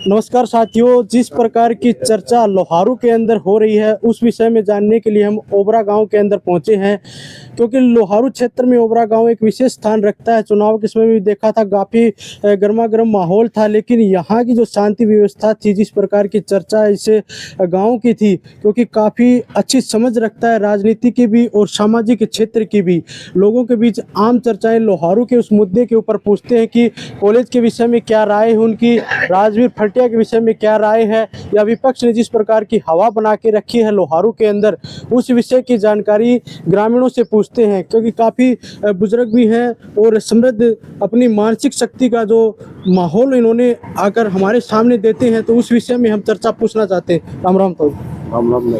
नमस्कार साथियों, जिस प्रकार की चर्चा लोहारू के अंदर हो रही है उस विषय में जानने के लिए हम ओबरा गांव के अंदर पहुंचे हैं, क्योंकि लोहारू क्षेत्र में ओबरा गांव एक विशेष स्थान रखता है। चुनाव के समय भी देखा था, काफ़ी गर्मा गर्म माहौल था, लेकिन यहाँ की जो शांति व्यवस्था थी, जिस प्रकार की चर्चा इस गांव की थी, क्योंकि काफ़ी अच्छी समझ रखता है राजनीति की भी और सामाजिक क्षेत्र की भी। लोगों के बीच आम चर्चाएँ लोहारू के उस मुद्दे के ऊपर पूछते हैं कि कॉलेज के विषय में क्या राय है उनकी, राजवीर फटिया के विषय में क्या राय है, या विपक्ष ने जिस प्रकार की हवा बना के रखी है लोहारू के अंदर, उस विषय की जानकारी ग्रामीणों से पूछते हैं। क्योंकि काफ़ी बुजुर्ग भी हैं और समृद्ध अपनी मानसिक शक्ति का जो माहौल इन्होंने आकर हमारे सामने देते हैं, तो उस विषय में हम चर्चा पूछना चाहते हैं। राम राम। तो राम राम।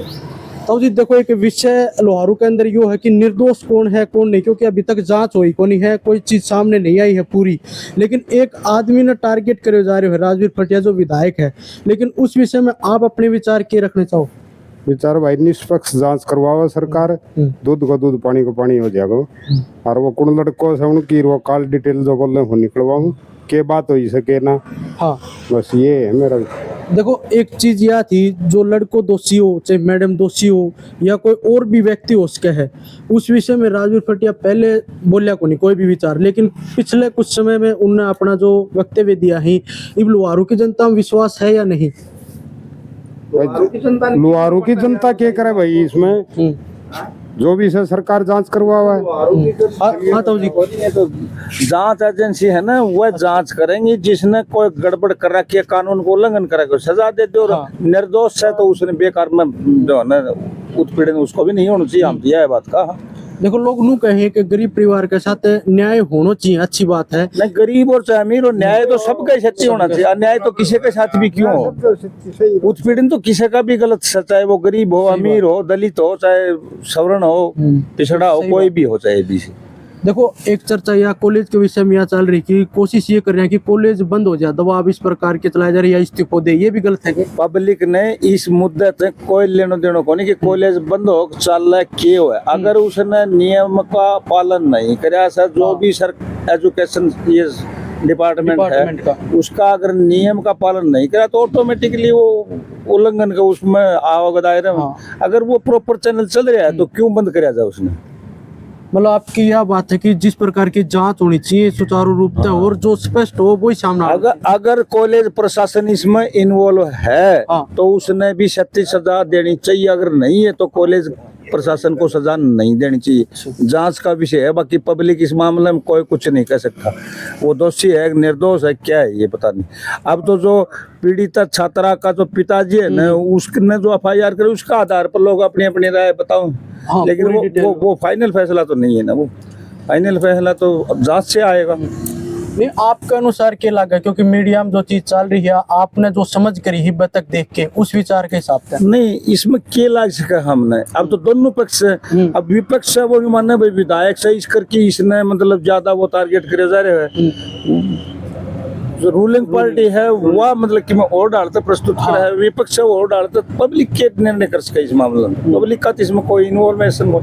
तो जी देखो, एक विषय लोहारू के अंदर यो है कि निर्दोष कौन है कौन नहीं, क्योंकि अभी तक जांच हुई कौन है, कोई चीज सामने नहीं आई है पूरी। लेकिन एक आदमी ने टारगेट करे जा रहे हो, राजवीर फटिया जो विधायक है, लेकिन उस विषय में आप अपने विचार क्या रखने चाहो? विचार भाई, निष्पक्ष जांच करवावे सरकार, दूध का दूध पानी का पानी हो जाएगा। और वो कुण लड़कों से उनकी वो कॉल डिटेल जो बोल रहे हो निकलवाऊं, के बात हो सके ना। हाँ, बस ये है मेरा। देखो, एक चीज यह थी, जो लड़को दोषी हो, चाहे मैडम दोषी हो, या कोई और भी व्यक्ति हो उसके है, उस विषय में राजवीर फटिया पहले बोलिया को नहीं कोई भी विचार, लेकिन पिछले कुछ समय में उन्होंने अपना जो वक्तव्य दिया है, इब लोहारू की जनता में विश्वास है या नहीं? लोहारू की जनता क्या करे भाई इसमें? जो भी से सरकार जांच करवावा है। हाँ तो जी, जांच एजेंसी है ना, वह जांच करेंगी। जिसने कोई गड़बड़ कर रखी है, कानून को उल्लंघन करेगा, सजा दे दो। निर्दोष है तो उसने बेकार में जो है ना उत्पीड़न उसको भी नहीं होना चाहिए। हम यह बात का देखो, लोग नू कहे कि गरीब परिवार के साथ न्याय होना चाहिए, अच्छी बात है। नहीं, गरीब और चाहे अमीर हो, न्याय तो सबके साथ ही होना चाहिए। अन्याय तो किसी के साथ भी क्यों हो? उत्पीड़न तो किसी का भी गलत, चाहे वो गरीब हो, अमीर हो, दलित हो, चाहे सवर्ण हो, पिछड़ा हो, कोई भी हो, चाहे भी। देखो, एक चर्चा या कॉलेज के विषय में यह चल रही कि कोशिश ये कर रहे हैं कि कॉलेज बंद हो जाए, दबाव इस प्रकार के चलाया जा रही है, या इस्तीफा दे, ये भी गलत है कि पब्लिक ने इस मुद्दे से कोई लेनो देनो को नहीं कि कॉलेज बंद हो चल रहा है क्यों है। अगर उसने नियम का पालन नहीं कराया सर, जो भी सर एजुकेशन ये डिपार्टमेंट है उसका अगर नियम का पालन नहीं करा तो ऑटोमेटिकली वो उल्लंघन का उसमें आओगे दायरे में। अगर वो प्रॉपर चैनल चल रहा है तो क्यों बंद कराया जाए उसने? मतलब आपकी यह बात है कि जिस प्रकार की जांच होनी चाहिए सुचारू रूप से, और जो स्पष्ट हो वही सामने। अगर कॉलेज प्रशासन इसमें इन्वॉल्व है तो उसने भी सख्त सजा देनी चाहिए। अगर नहीं है तो कॉलेज प्रशासन को सजा नहीं देनी चाहिए। जांच का विषय है, बाकी पब्लिक इस मामले में कोई कुछ नहीं कह सकता। वो दोषी है निर्दोष है क्या है ये पता नहीं। अब तो जो पीड़िता छात्रा का जो पिताजी है ना, उसने जो FIR करे उसका आधार पर लोग अपनी अपनी राय बताओ। लेकिन वो फाइनल फैसला तो नहीं है ना, वो फाइनल फैसला तो अब जांच से आएगा। नहीं, आपके अनुसार क्या लगा? क्योंकि मीडिया में जो चीज चल रही है, आपने जो समझ करी ही बतक देख के, उस विचार के हिसाब से नहीं, इसमें क्या लाग सका हमने? अब तो दोनों पक्ष है। अब विपक्ष है वो भी मानना भाई विधायक से इस करके इसने मतलब ज्यादा वो टारगेट करे जा रहे हैं। जो रूलिंग पार्टी है वह मतलब कि मैं और डालते प्रस्तुत कर रहा है, विपक्ष है वो और डालते, पब्लिक के निर्णय कर सके इस मामले में। पब्लिक का इसमें कोई इन्वॉल्वेशन हो,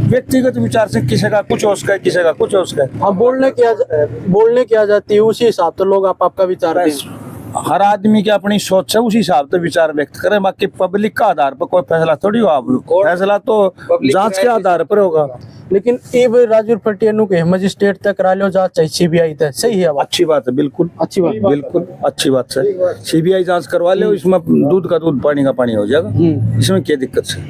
व्यक्तिगत विचार से किसी का कुछ हो सका है, किसी का कुछ हो सका है। हाँ, बोलने की आ जाती है, उसी हिसाब से लोग आपका विचार दें। हर आदमी की अपनी सोच है, उसी हिसाब से विचार व्यक्त करें। बाकी पब्लिक का आधार पर कोई फैसला थोड़ी हो। आप फैसला तो जांच के आधार पर होगा। लेकिन ये राजवीर फटिया के मजिस्ट्रेट तक करा लो जांच, चाहिए CBI तक, सही है? अच्छी बात है, बिल्कुल अच्छी बात, बिल्कुल अच्छी बात है। CBI जांच करवा ले, इसमें दूध का दूध पानी का पानी हो जाएगा, इसमें क्या दिक्कत है?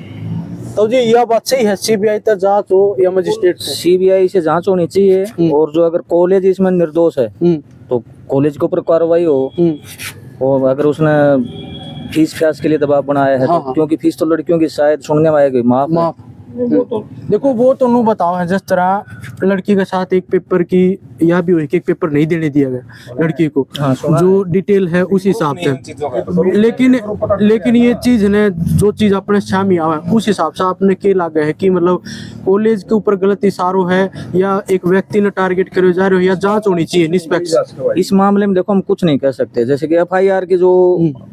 तो जी यह बात सही है, CBI तक जांच हो या मजिस्ट्रेट? CBI से जांच होनी चाहिए। और जो अगर कॉलेज इसमें निर्दोष है तो कॉलेज के ऊपर कार्रवाई हो। और अगर उसने फीस के लिए दबाव बनाया है तो क्योंकि फीस तो लड़कियों की शायद सुनने में आएगी माफ। देखो, वो तो नू बताओ है, जिस तरह लड़की के साथ एक पेपर की यह भी हुई कि एक पेपर नहीं देने दिया गया लड़की को, जो डिटेल है उस हिसाब से। लेकिन ये चीज ने जो चीज अपने सामने आवा है, उस हिसाब से आपने क्या लगा है कि मतलब कॉलेज के ऊपर गलत इशारो है, या एक व्यक्ति ने टारगेट करे जा रहे हो, या जांच होनी चाहिए निष्पक्ष? इस मामले में देखो हम कुछ नहीं कह सकते। जैसे कि FIR की जो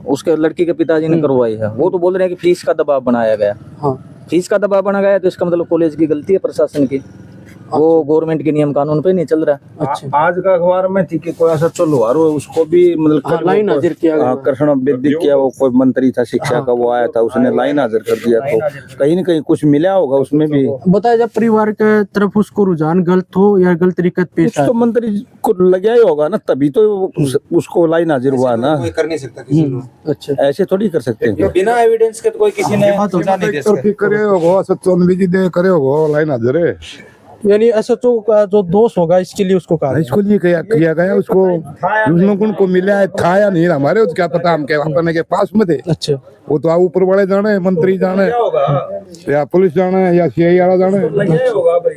उसके लड़की के पिताजी ने करवाई है, वो तो बोल रहे हैं कि फीस का दबाव बनाया गया। फीस का दबाव बना गया तो इसका मतलब कॉलेज की गलती है, प्रशासन की। वो गवर्नमेंट के नियम कानून पे नहीं चल रहा। अच्छा। आज का अखबार में थी कि कोई ऐसा चलो हारो उसको भी मतलब लाइन हाजिर किया गया। कृष्ण बेदी किया, वो कोई मंत्री था शिक्षा का, वो आया था, उसने लाइन हाजिर कर दिया। तो कहीं न कहीं कुछ मिला होगा उसमें भी। बताया जब परिवार के तरफ उसको रुझान गलत हो या गलत तरीकत पेश कुछ तो मंत्री को लगा ही होगा ना, तभी तो उसको लाइन हाजिर हुआ ना। कर नहीं सकता किसी को। अच्छा। ऐसे थोड़ी कर सकते हैं। बिना एविडेंस के तो कोई किसी ने सजा नहीं दे सकता। करे होगो सच्चोन भी दे करे होगो लाइन हाजिर है। यानी एसएचओ का जो दोष होगा इसके लिए उसको कहा इसको लिए किया गया उसको उनको मिला है था या नहीं हमारे उसको क्या पता, हम क्या अपने के पास में थे। अच्छा। वो तो ऊपर वाले जाने, मंत्री जाने या पुलिस जाने या सीआई वाला जाने,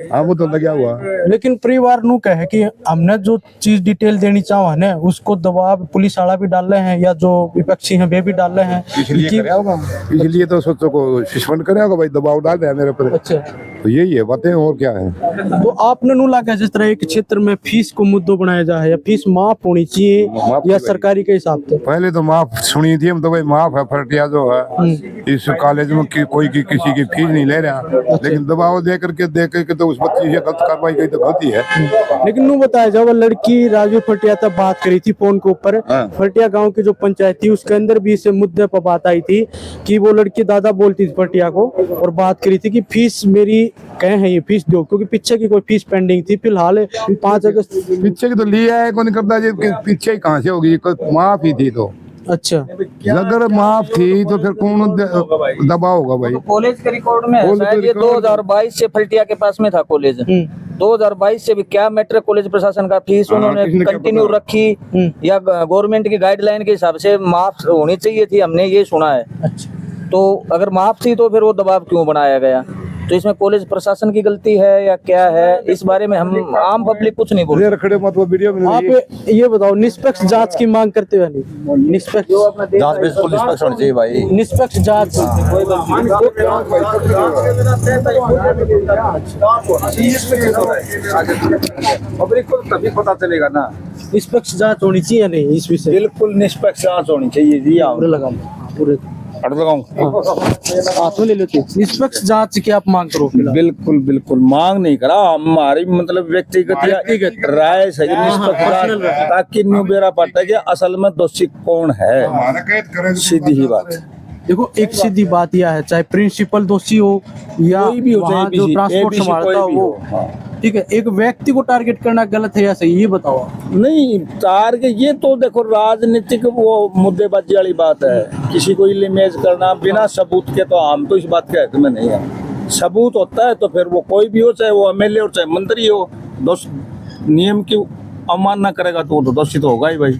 हाँ वो तो लगा हुआ। लेकिन परिवार नु कहे कि हमने जो चीज डिटेल देनी चाहा ना उसको दबाव पुलिस वाला भी डाल रहे हैं या जो विपक्षी हैं वे भी डाल रहे हैं, इसलिए तो सोचो को सस्पेंड करे होगा भाई, दबाव डाल रहे हैं मेरे पर। अच्छा। तो यही है बातें, और क्या है। तो आपने नु लगा जिस तरह एक क्षेत्र में फीस को मुद्दों बनाया जाए या फीस माफ होनी चाहिए या सरकारी के हिसाब से? पहले तो माफ सुनी थी हम तो भाई, माफ है फटिया जो है इस कॉलेज में कोई किसी की फीस नहीं ले रहा, लेकिन दबाव दे करके तो उस बच्ची से गलत कार्रवाई की तो गलती है। लेकिन नु बताया जब लड़की राजू फटिया तब बात करी थी फोन के ऊपर, फटिया गांव की जो पंचायत थी उसके अंदर भी इस मुद्दे पर बात आई थी कि वो लड़की दादा बोलती थी फटिया को और बात करी थी कि फीस मेरी कहे है ये फीस दो, क्योंकि पीछे की कोई फीस पेंडिंग थी। फिलहाल 5 अगस्त पीछे की तो लिया है, कौन करता जी, पीछे ही कहाँ से होगी, माफ ही थी तो। अच्छा। अगर माफ थी तो फिर कौन दबाव होगा भाई। तो कॉलेज के रिकॉर्ड में है, शायद ये 2022 से फल्टिया के पास में था कॉलेज। 2022 से भी क्या मैटर कॉलेज प्रशासन का फीस उन्होंने कंटिन्यू रखी या गवर्नमेंट की गाइडलाइन के हिसाब से माफ होनी चाहिए थी, हमने ये सुना है। अच्छा। तो अगर माफ थी तो फिर वो दबाव क्यों बनाया गया? तो इसमें कॉलेज प्रशासन की गलती है या क्या है, इस बारे में हम आम पब्लिक कुछ नहीं बोल रखड़े मत वो वीडियो में आप ये बताओ निष्पक्ष जांच की मांग करते हुए नहीं? निष्पक्ष जांच बिल्कुल निष्पक्ष होनी चाहिए भाई। निष्पक्ष जांच पब्लिक को तभी पता चलेगा ना। निष्पक्ष जांच होनी चाहिए या नहीं इस विषय? बिल्कुल निष्पक्ष जांच होनी चाहिए जी। पूरे लगाओ पूरे हाथ में ले लेते। निष्पक्ष जांच की आप मांग करो? बिल्कुल बिल्कुल मांग नहीं करा, हमारी मतलब व्यक्तिगत राय सही निष्पक्ष जांच, ताकि न्यू बेरा पड़ता है कि असल में दोषी कौन है। सीधी ही बात है। देखो एक सीधी बात यह है, चाहे प्रिंसिपल दोषी हो या वहाँ जो ट्रांसपोर्ट संभालता हो, ठीक है, एक व्यक्ति को टारगेट करना गलत है या सही, ये बताओ। नहीं टारगेट, ये तो देखो राजनीतिक वो मुद्देबाजी वाली बात है। किसी को इमेज करना बिना सबूत के, तो हम तो इस बात के हक में नहीं है। सबूत होता है तो फिर वो कोई भी हो, चाहे वो एमएलए हो चाहे मंत्री हो, नियम की अवमानना करेगा तो वो तो दोषी तो होगा ही भाई।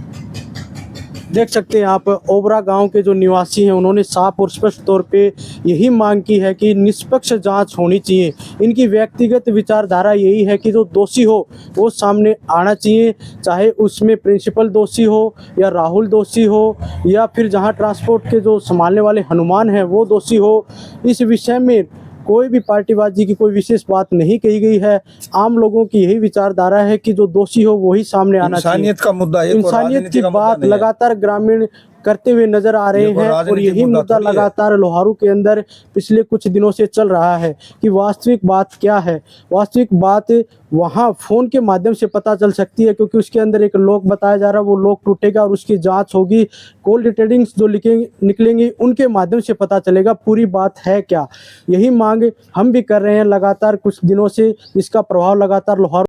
देख सकते हैं आप ओबरा गांव के जो निवासी हैं उन्होंने साफ और स्पष्ट तौर पे यही मांग की है कि निष्पक्ष जांच होनी चाहिए। इनकी व्यक्तिगत विचारधारा यही है कि जो दोषी हो वो सामने आना चाहिए, चाहे उसमें प्रिंसिपल दोषी हो या राहुल दोषी हो या फिर जहां ट्रांसपोर्ट के जो संभालने वाले हनुमान हैं वो दोषी हो। इस विषय में कोई भी पार्टीबाजी की कोई विशेष बात नहीं कही गई है। आम लोगों की यही विचारधारा है कि जो दोषी हो वही सामने आना चाहिए। इंसानियत का मुद्दा है, इंसानियत की बात लगातार ग्रामीण करते हुए नजर आ रहे हैं और यही मुद्दा लगातार लोहारू के अंदर पिछले कुछ दिनों से चल रहा है कि वास्तविक बात क्या है। वास्तविक बात वहाँ फोन के माध्यम से पता चल सकती है, क्योंकि उसके अंदर एक लॉक बताया जा रहा है, वो लॉक टूटेगा और उसकी जांच होगी। कॉल रिकॉर्डिंग्स जो निकलेंगी उनके माध्यम से पता चलेगा पूरी बात है क्या। यही मांग हम भी कर रहे हैं लगातार कुछ दिनों से, इसका प्रभाव लगातार लोहारू